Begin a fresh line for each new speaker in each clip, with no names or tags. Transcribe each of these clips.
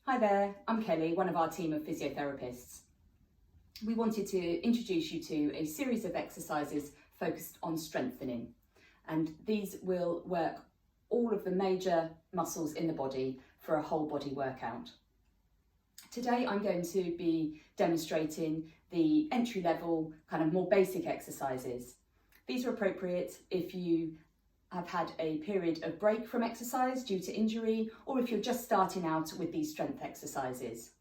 Hi there, I'm Kelly, one of our team of physiotherapists. We wanted to introduce you to a series of exercises focused on strengthening, and these will work all of the major muscles in the body for a whole body workout. Today I'm going to be demonstrating the entry level, kind of more basic exercises. These are appropriate if you have had a period of break from exercise due to injury, or if you're just starting out with these strength exercises.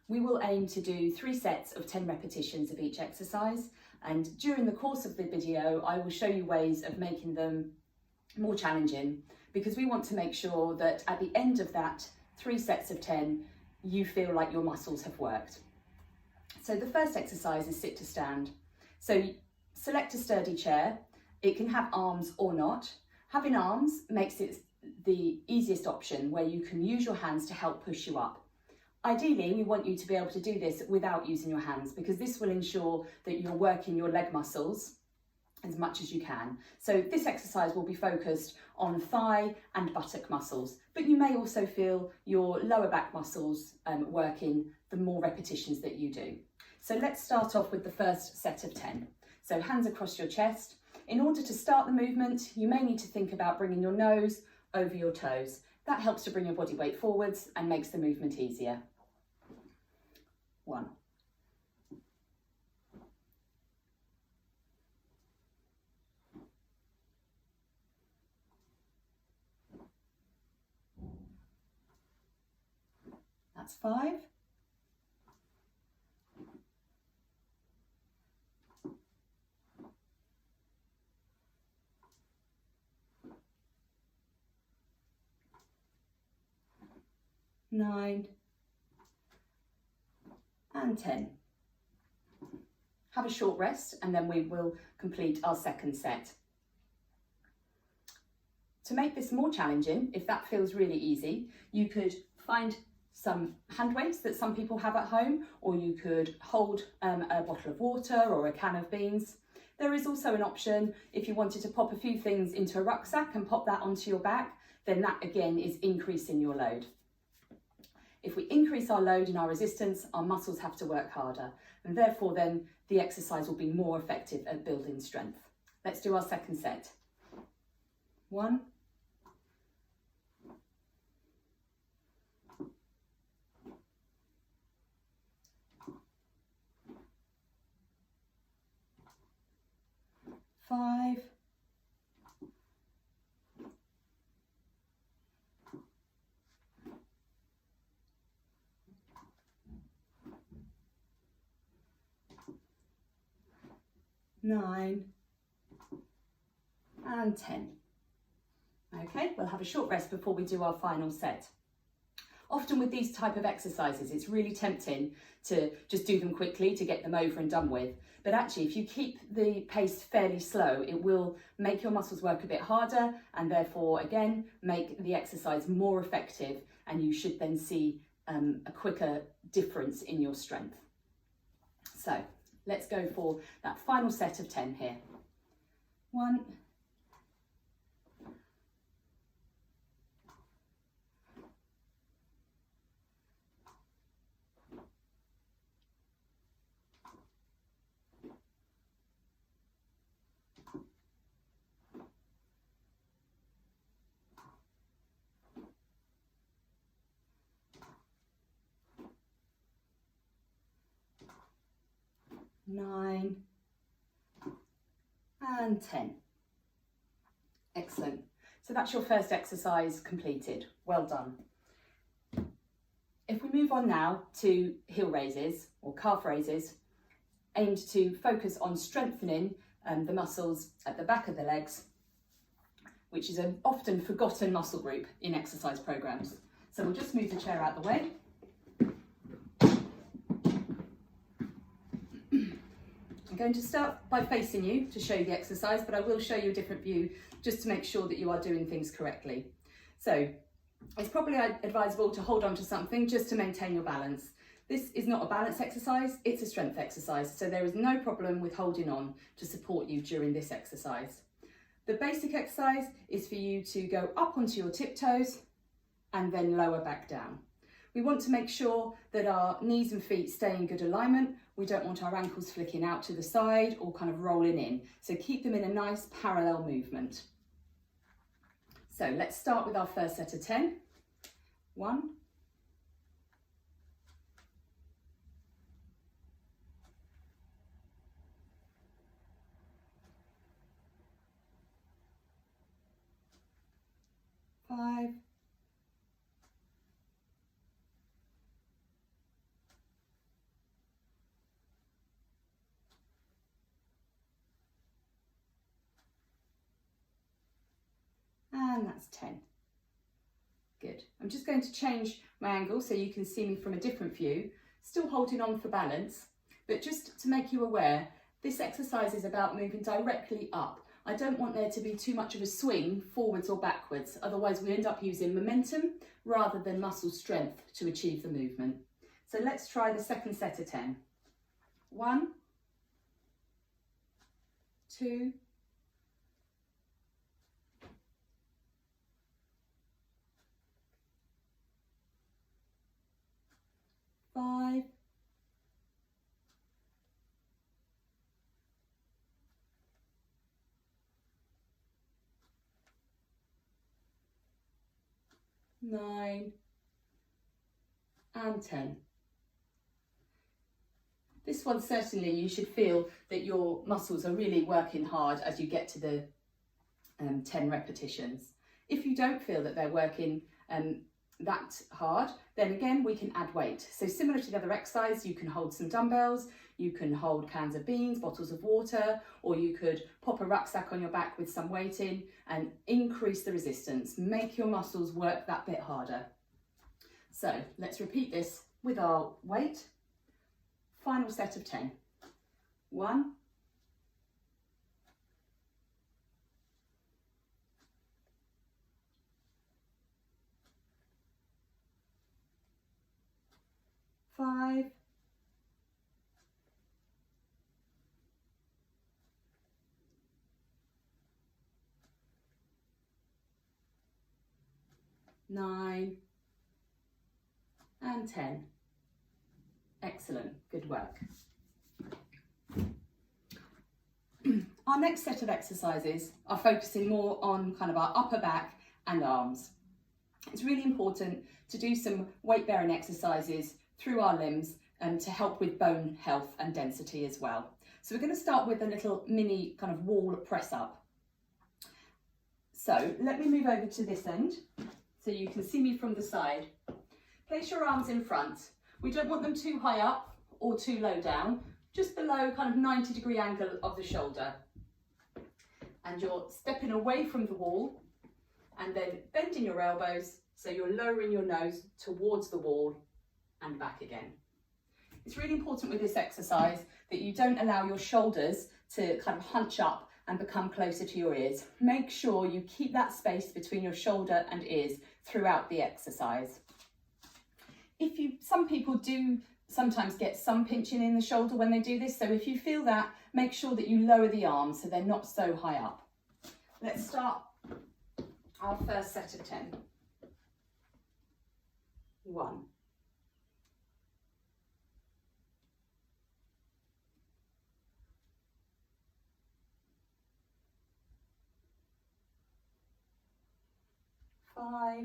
We will aim to do 3 sets of 10 repetitions of each exercise, and during the course of the video I will show you ways of making them more challenging, because we want to make sure that at the end of that 3 sets of 10 you feel like your muscles have worked. So the first exercise is sit to stand. So select a sturdy chair. It can have arms or not. Having arms makes it the easiest option, where you can use your hands to help push you up. Ideally, we want you to be able to do this without using your hands, because this will ensure that you're working your leg muscles as much as you can. So this exercise will be focused on thigh and buttock muscles, but you may also feel your lower back muscles working the more repetitions that you do. So let's start off with the first set of 10. So hands across your chest. In order to start the movement, you may need to think about bringing your nose over your toes. That helps to bring your body weight forwards and makes the movement easier. 1. 5. 9 and 10. Have a short rest and then we will complete our second set. To make this more challenging, if that feels really easy, you could find some hand weights that some people have at home, or you could hold a bottle of water or a can of beans. There is also an option if you wanted to pop a few things into a rucksack and pop that onto your back, then that again is increasing your load. If we increase our load and our resistance, our muscles have to work harder, and therefore then the exercise will be more effective at building strength. Let's do our second set. 1. 5. 9 and 10. Okay, we'll have a short rest before we do our final set. Often with these type of exercises, it's really tempting to just do them quickly to get them over and done with. But actually, if you keep the pace fairly slow, it will make your muscles work a bit harder and therefore, again, make the exercise more effective, and you should then see a quicker difference in your strength. So let's go for that final set of 10 here. 1. 9 and 10. Excellent. So that's your first exercise completed. Well done. If we move on now to heel raises or calf raises, aimed to focus on strengthening the muscles at the back of the legs, which is an often forgotten muscle group in exercise programs. So we'll just move the chair out the way. I'm going to start by facing you to show you the exercise, but I will show you a different view just to make sure that you are doing things correctly. So it's probably advisable to hold on to something just to maintain your balance. This is not a balance exercise, it's a strength exercise, so there is no problem with holding on to support you during this exercise. The basic exercise is for you to go up onto your tiptoes and then lower back down. We want to make sure that our knees and feet stay in good alignment. We don't want our ankles flicking out to the side or kind of rolling in. So keep them in a nice parallel movement. So let's start with our first set of 10. 1, 5, 10. Good. I'm just going to change my angle so you can see me from a different view, still holding on for balance, but just to make you aware, this exercise is about moving directly up. I don't want there to be too much of a swing forwards or backwards, otherwise we end up using momentum rather than muscle strength to achieve the movement. So let's try the second set of 10. 1, 2, 5, 9, and 10. This one certainly you should feel that your muscles are really working hard as you get to the 10 repetitions. If you don't feel that they're working that hard, then again we can add weight. So similar to the other exercise, you can hold some dumbbells, you can hold cans of beans, bottles of water, or you could pop a rucksack on your back with some weight in and increase the resistance. Make your muscles work that bit harder. So let's repeat this with our weight. Final set of 10. 1, 5, 9, and 10. Excellent, good work. Our next set of exercises are focusing more on kind of our upper back and arms. It's really important to do some weight bearing exercises through our limbs to help with bone health and density as well. So we're going to start with a little mini kind of wall press up. So let me move over to this end so you can see me from the side. Place your arms in front. We don't want them too high up or too low down, just below kind of 90-degree angle of the shoulder. And you're stepping away from the wall and then bending your elbows so you're lowering your nose towards the wall and back again. It's really important with this exercise that you don't allow your shoulders to kind of hunch up and become closer to your ears. Make sure you keep that space between your shoulder and ears throughout the exercise. Some people do sometimes get some pinching in the shoulder when they do this, so if you feel that, make sure that you lower the arms so they're not so high up. Let's start our first set of 10. 1, 5,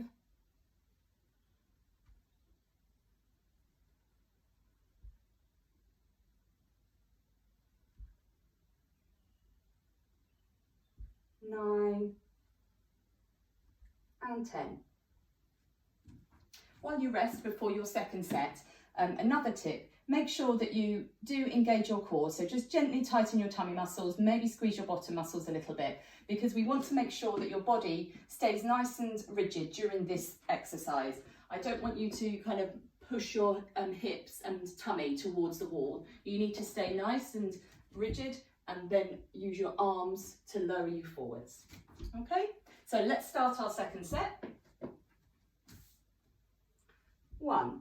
9, and 10. While you rest before your second set, another tip, make sure that you do engage your core. So just gently tighten your tummy muscles, maybe squeeze your bottom muscles a little bit, because we want to make sure that your body stays nice and rigid during this exercise. I don't want you to kind of push your hips and tummy towards the wall. You need to stay nice and rigid and then use your arms to lower you forwards. Okay, so let's start our second set. 1,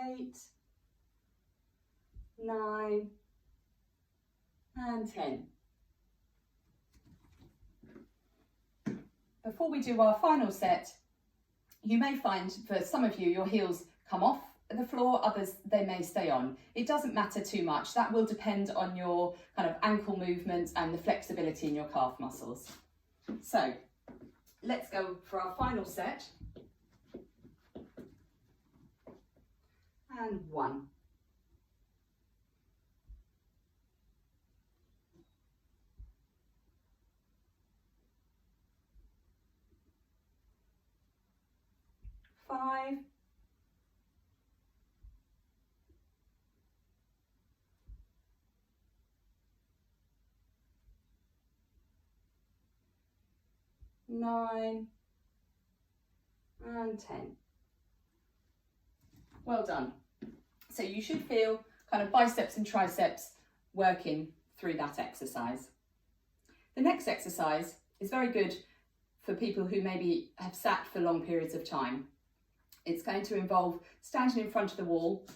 8, 9 and 10. Before we do our final set, you may find for some of you your heels come off the floor, others they may stay on. It doesn't matter too much. That will depend on your kind of ankle movement and the flexibility in your calf muscles. So let's go for our final set. And 1. Five. 9 and 10. Well done. So you should feel kind of biceps and triceps working through that exercise. The next exercise is very good for people who maybe have sat for long periods of time. It's going to involve standing in front of the wall,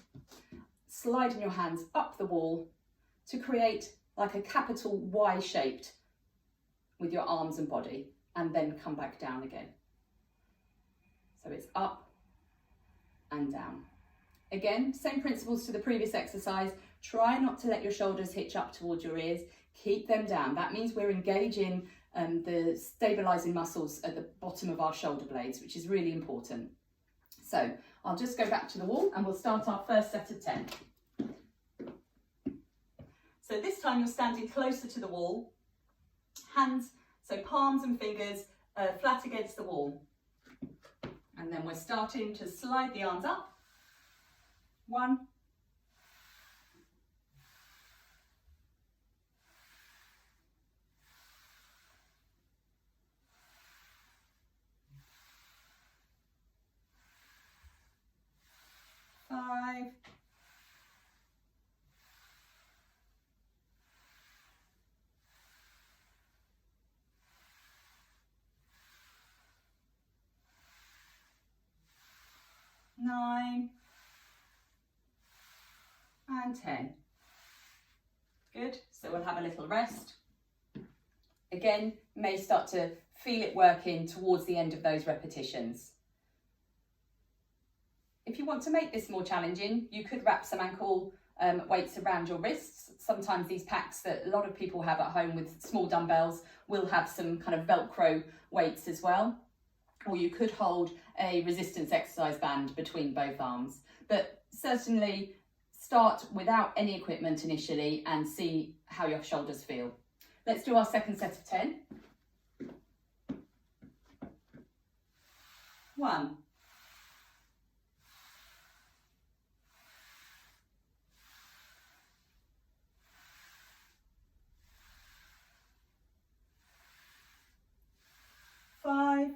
sliding your hands up the wall to create like a capital Y shaped with your arms and body, and then come back down again. So it's up and down. Again, same principles to the previous exercise. Try not to let your shoulders hitch up towards your ears. Keep them down. That means we're engaging the stabilising muscles at the bottom of our shoulder blades, which is really important. So I'll just go back to the wall and we'll start our first set of 10. So this time you're standing closer to the wall, hands, so palms and fingers flat against the wall. And then we're starting to slide the arms up. 1, 5, 9 and 10. Good, so we'll have a little rest. Again, may start to feel it working towards the end of those repetitions. If you want to make this more challenging, you could wrap some ankle weights around your wrists. Sometimes these packs that a lot of people have at home with small dumbbells will have some kind of Velcro weights as well. Or you could hold a resistance exercise band between both arms. But certainly start without any equipment initially and see how your shoulders feel. Let's do our second set of 10. 1. 5.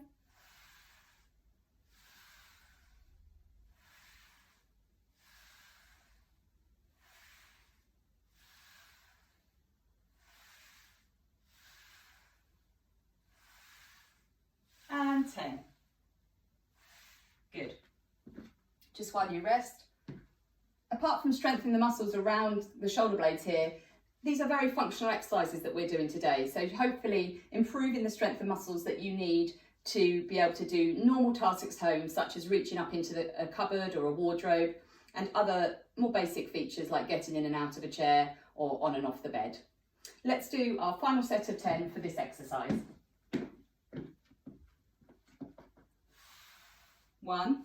10. Good. Just while you rest, apart from strengthening the muscles around the shoulder blades here, these are very functional exercises that we're doing today. So hopefully improving the strength of muscles that you need to be able to do normal tasks at home, such as reaching up into a cupboard or a wardrobe, and other more basic features like getting in and out of a chair or on and off the bed. Let's do our final set of 10 for this exercise. 1.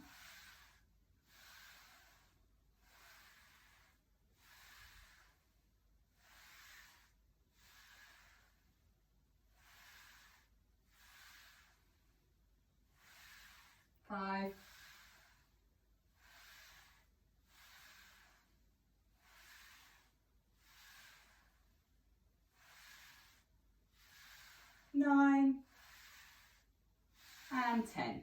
5. 9 and 10.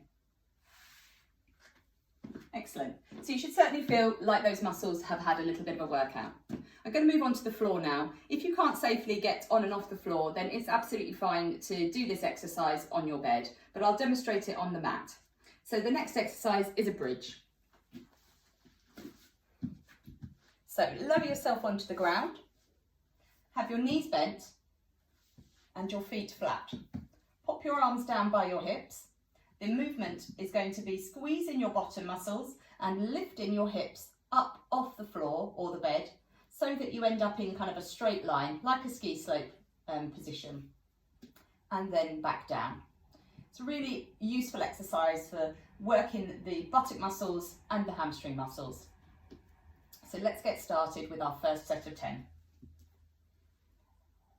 Excellent. So you should certainly feel like those muscles have had a little bit of a workout. I'm going to move on to the floor now. If you can't safely get on and off the floor, then it's absolutely fine to do this exercise on your bed, but I'll demonstrate it on the mat. So the next exercise is a bridge. So lower yourself onto the ground, have your knees bent and your feet flat. Pop your arms down by your hips. The movement is going to be squeezing your bottom muscles and lifting your hips up off the floor or the bed so that you end up in kind of a straight line, like a ski slope position, and then back down. It's a really useful exercise for working the buttock muscles and the hamstring muscles. So let's get started with our first set of 10.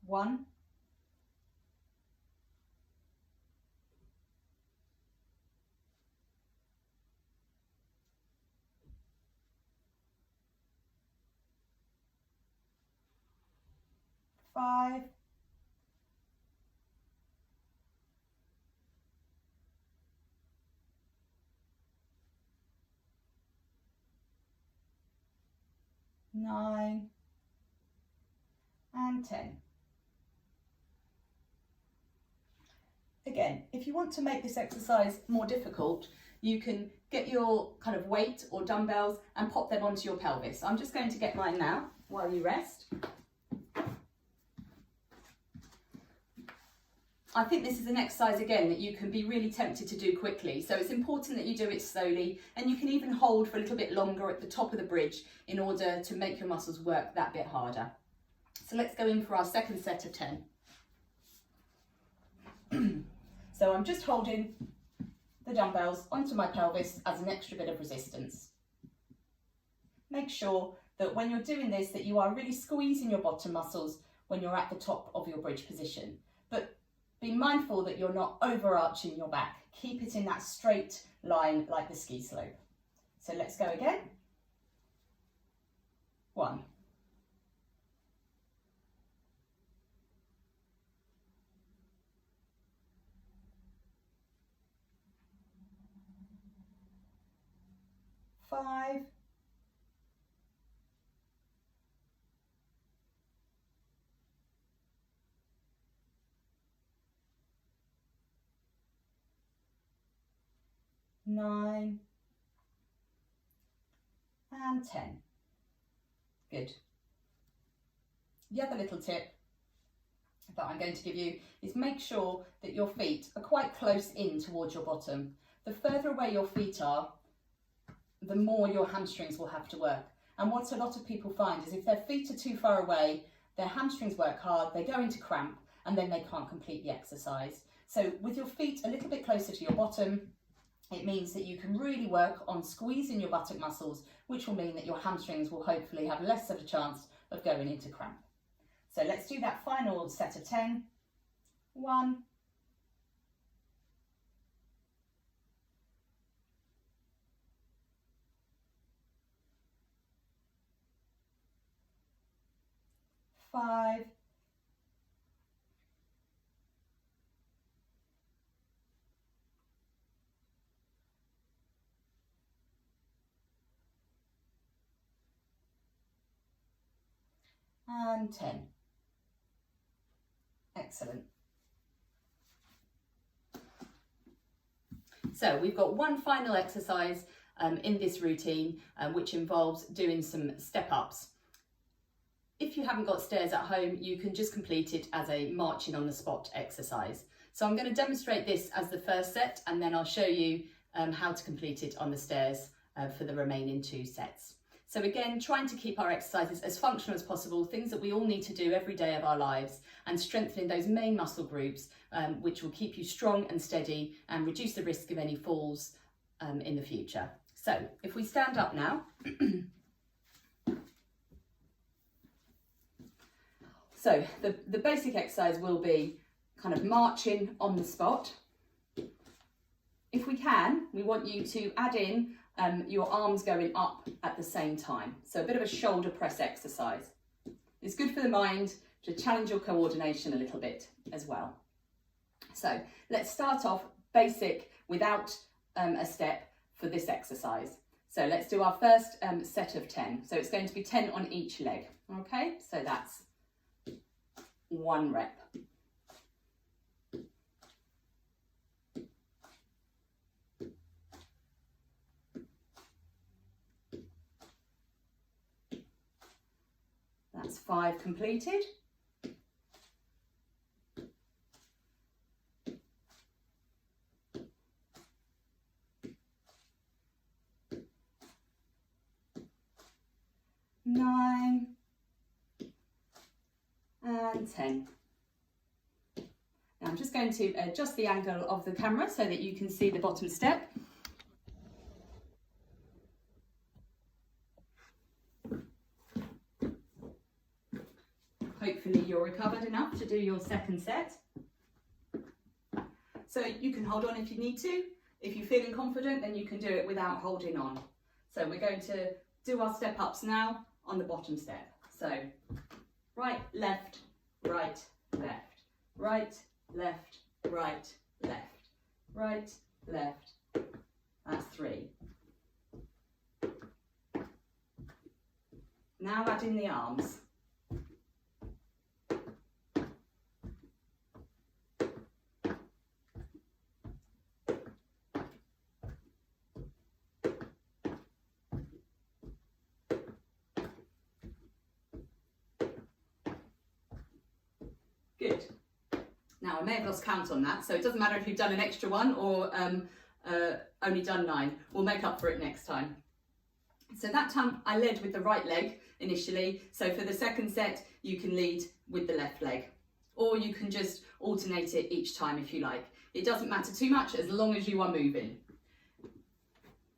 1, 5, 9, and 10. Again, if you want to make this exercise more difficult, you can get your kind of weight or dumbbells and pop them onto your pelvis. I'm just going to get mine now while you rest. I think this is an exercise, again, that you can be really tempted to do quickly. So it's important that you do it slowly, and you can even hold for a little bit longer at the top of the bridge in order to make your muscles work that bit harder. So let's go in for our second set of 10. So I'm just holding the dumbbells onto my pelvis as an extra bit of resistance. Make sure that when you're doing this, that you are really squeezing your bottom muscles when you're at the top of your bridge position. But be mindful that you're not overarching your back. Keep it in that straight line like the ski slope. So let's go again. 1. 5, 9, and 10. Good. The other little tip that I'm going to give you is make sure that your feet are quite close in towards your bottom. The further away your feet are, the more your hamstrings will have to work. And what a lot of people find is if their feet are too far away, their hamstrings work hard, they go into cramp, and then they can't complete the exercise. So with your feet a little bit closer to your bottom, it means that you can really work on squeezing your buttock muscles, which will mean that your hamstrings will hopefully have less of a chance of going into cramp. So let's do that final set of 10. 1, 5, 10. Excellent. So we've got one final exercise in this routine, which involves doing some step-ups. If you haven't got stairs at home, you can just complete it as a marching on the spot exercise. So I'm going to demonstrate this as the first set, and then I'll show you how to complete it on the stairs for the remaining 2 sets. So again, trying to keep our exercises as functional as possible, things that we all need to do every day of our lives, and strengthening those main muscle groups, which will keep you strong and steady and reduce the risk of any falls in the future. So if we stand up now, so the basic exercise will be kind of marching on the spot. If we can, we want you to add in your arms going up at the same time. So a bit of a shoulder press exercise. It's good for the mind to challenge your coordination a little bit as well. So let's start off basic without a step for this exercise. So let's do our first set of 10. So it's going to be 10 on each leg. Okay, so that's 1 rep. 5 completed. Nine and 10. Now I'm just going to adjust the angle of the camera so that you can see the bottom step. Hopefully you're recovered enough to do your second set. So you can hold on if you need to. If you're feeling confident, then you can do it without holding on. So we're going to do our step ups now on the bottom step. So right, left, right, left, right, left, right, left, right, left. That's 3. Now add in the arms. Good. Now I may have lost count on that, so it doesn't matter if you've done an extra one or only done 9. We'll make up for it next time. So that time I led with the right leg initially, so for the second set you can lead with the left leg, or you can just alternate it each time if you like. It doesn't matter too much as long as you are moving.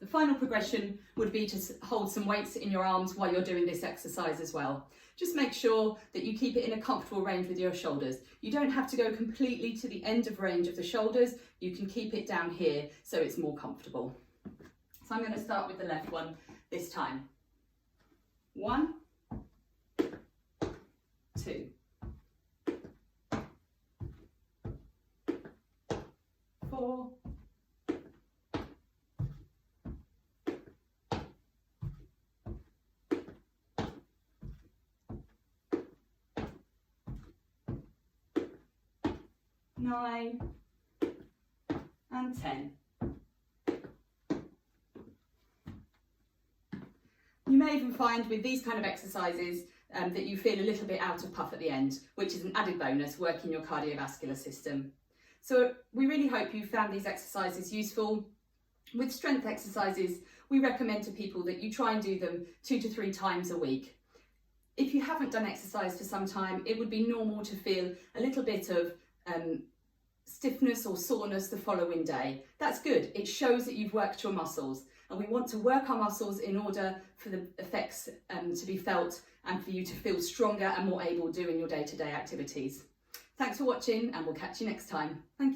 The final progression would be to hold some weights in your arms while you're doing this exercise as well. Just make sure that you keep it in a comfortable range with your shoulders. You don't have to go completely to the end of range of the shoulders. You can keep it down here so it's more comfortable. So I'm going to start with the left one this time. 1, 2, 4, 9 and 10. You may even find with these kind of exercises that you feel a little bit out of puff at the end, which is an added bonus working your cardiovascular system. So we really hope you found these exercises useful. With strength exercises, we recommend to people that you try and do them 2 to 3 times a week. If you haven't done exercise for some time, it would be normal to feel a little bit of stiffness or soreness the following day. That's good. It shows that you've worked your muscles, and we want to work our muscles in order for the effects to be felt and for you to feel stronger and more able doing your day-to-day activities. Thanks for watching, and we'll catch you next time. Thank you.